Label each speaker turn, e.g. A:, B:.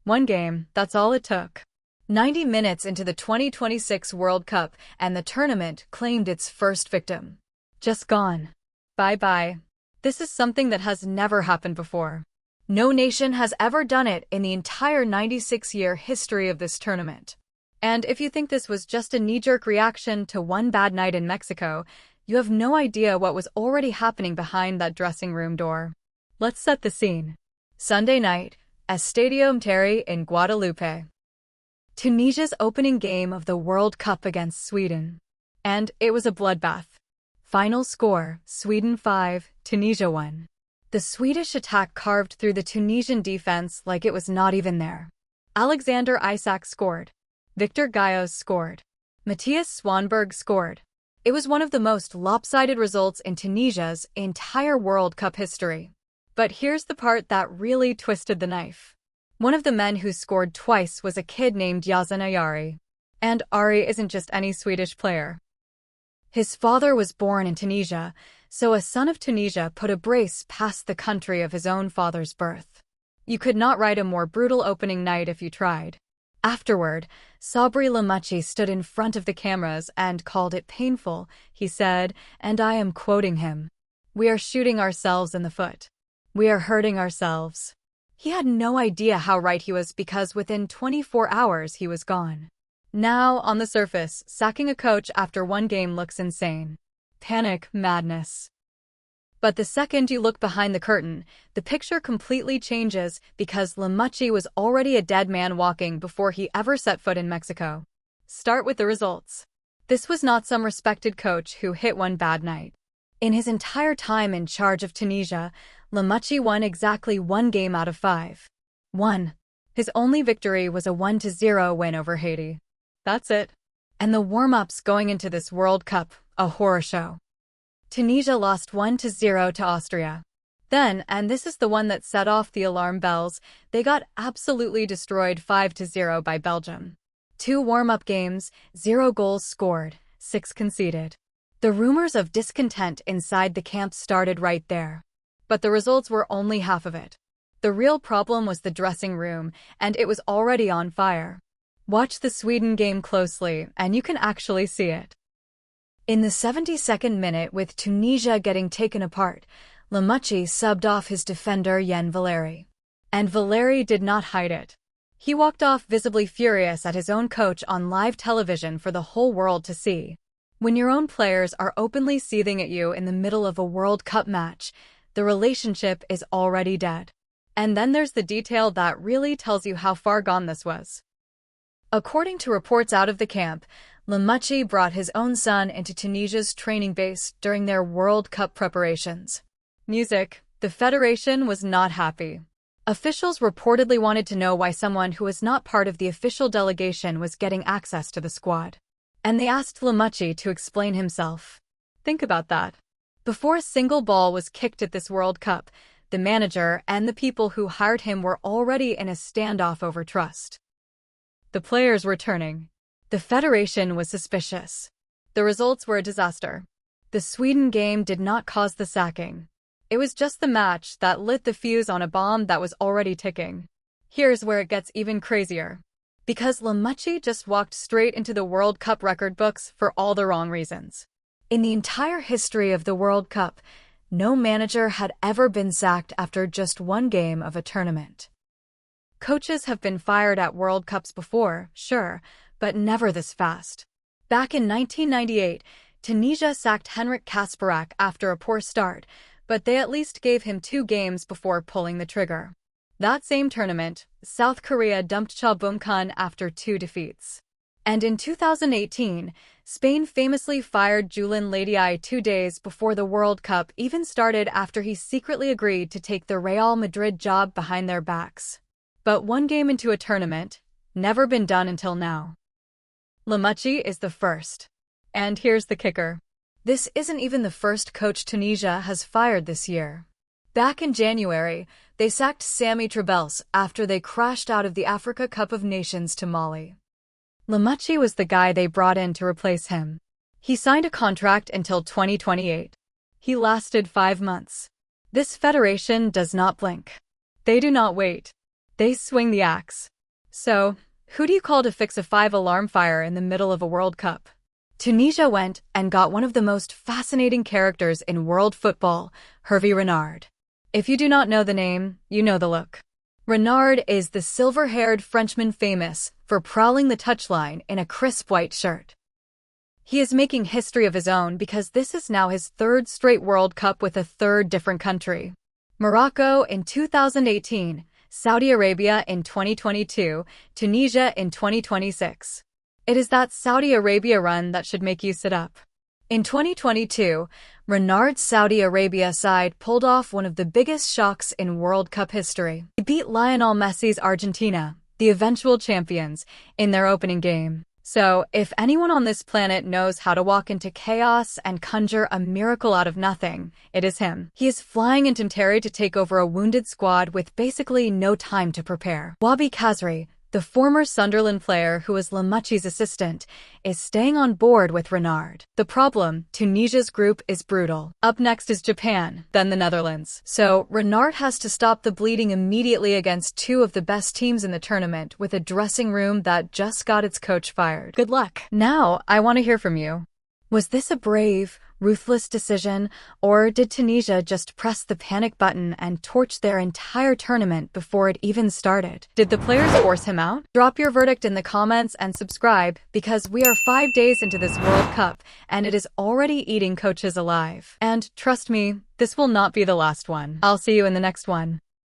A: One game, that's all it took. 90 minutes into the 2026 World Cup, and the tournament claimed its first victim. Just gone. Bye-bye. This is something that has never happened before. No nation has ever done it in the entire 96-year history of this tournament. And if you think this was just a knee-jerk reaction to one bad night in Mexico, you have no idea what was already happening behind that dressing room door. Let's set the scene. Sunday night, Estadio Terry in Guadalupe. Tunisia's opening game of the World Cup against Sweden. And it was a bloodbath. Final score, Sweden 5, Tunisia 1. The Swedish attack carved through the Tunisian defense like it was not even there. Alexander Isak scored. Victor Gayos scored. Matthias Swanberg scored. It was one of the most lopsided results in Tunisia's entire World Cup history. But here's the part that really twisted the knife. One of the men who scored twice was a kid named Yazan Ayari. And Ari isn't just any Swedish player. His father was born in Tunisia, so a son of Tunisia put a brace past the country of his own father's birth. You could not write a more brutal opening night if you tried. Afterward, Sabri Lamouchi stood in front of the cameras and called it painful, he said, and I am quoting him. "We are shooting ourselves in the foot. We are hurting ourselves." He had no idea how right he was because within 24 hours he was gone. Now, on the surface, sacking a coach after one game looks insane. Panic, madness. But the second you look behind the curtain, the picture completely changes because Lamouchi was already a dead man walking before he ever set foot in Mexico. Start with the results. This was not some respected coach who hit one bad night. In his entire time in charge of Tunisia, Lamouchi won exactly one game out of 5. 1. His only victory was a 1-0 win over Haiti. That's it. And the warm-ups going into this World Cup, a horror show. Tunisia lost 1-0 to Austria. Then, and this is the one that set off the alarm bells, they got absolutely destroyed 5-0 by Belgium. 2 warm-up games, 0 goals scored, 6 conceded. The rumors of discontent inside the camp started right there. But the results were only half of it. The real problem was the dressing room, and it was already on fire. Watch the Sweden game closely, and you can actually see it. In the 72nd minute, with Tunisia getting taken apart, Lamouchi subbed off his defender Yen Valeri. And Valeri did not hide it. He walked off visibly furious at his own coach on live television for the whole world to see. When your own players are openly seething at you in the middle of a World Cup match, the relationship is already dead. And then there's the detail that really tells you how far gone this was. According to reports out of the camp, Lamouchi brought his own son into Tunisia's training base during their World Cup preparations. Music, the federation was not happy. Officials reportedly wanted to know why someone who was not part of the official delegation was getting access to the squad. And they asked Lamouchi to explain himself. Think about that. Before a single ball was kicked at this World Cup, the manager and the people who hired him were already in a standoff over trust. The players were turning. The federation was suspicious. The results were a disaster. The Sweden game did not cause the sacking. It was just the match that lit the fuse on a bomb that was already ticking. Here's where it gets even crazier. Because Lamouchi just walked straight into the World Cup record books for all the wrong reasons. In the entire history of the World Cup, no manager had ever been sacked after just one game of a tournament. Coaches have been fired at World Cups before, sure, but never this fast. Back in 1998, Tunisia sacked Henrik Kasparak after a poor start, but they at least gave him 2 games before pulling the trigger. That same tournament, South Korea dumped Cha Bum-kun after 2 defeats. And in 2018, Spain famously fired Julen Ladiai 2 days before the World Cup even started after he secretly agreed to take the Real Madrid job behind their backs. But one game into a tournament, never been done until now. Lamouchi is the first. And here's the kicker. This isn't even the first coach Tunisia has fired this year. Back in January, they sacked Sami Trabelsi after they crashed out of the Africa Cup of Nations to Mali. Lamouchi was the guy they brought in to replace him. He signed a contract until 2028. He lasted 5 months. This federation does not blink. They do not wait. They swing the axe. So, who do you call to fix a 5-alarm fire in the middle of a World Cup? Tunisia went and got one of the most fascinating characters in world football, Hervé Renard. If you do not know the name, you know the look. Renard is the silver-haired Frenchman famous for prowling the touchline in a crisp white shirt. He is making history of his own because this is now his third straight World Cup with a third different country. Morocco in 2018, Saudi Arabia in 2022, Tunisia in 2026. It is that Saudi Arabia run that should make you sit up. In 2022, Renard's Saudi Arabia side pulled off one of the biggest shocks in World Cup history. He beat Lionel Messi's Argentina, the eventual champions, in their opening game. So, if anyone on this planet knows how to walk into chaos and conjure a miracle out of nothing, it is him. He is flying into Terry to take over a wounded squad with basically no time to prepare. Wabi Khazri, the former Sunderland player who was Lamucci's assistant, is staying on board with Renard. The problem, Tunisia's group is brutal. Up next is Japan, then the Netherlands. So, Renard has to stop the bleeding immediately against two of the best teams in the tournament with a dressing room that just got its coach fired. Good luck. Now, I want to hear from you. Was this a brave, ruthless decision, or did Tunisia just press the panic button and torch their entire tournament before it even started? Did the players force him out? Drop your verdict in the comments and subscribe, because we are 5 days into this World Cup and it is already eating coaches alive. And trust me, this will not be the last one. I'll see you in the next one.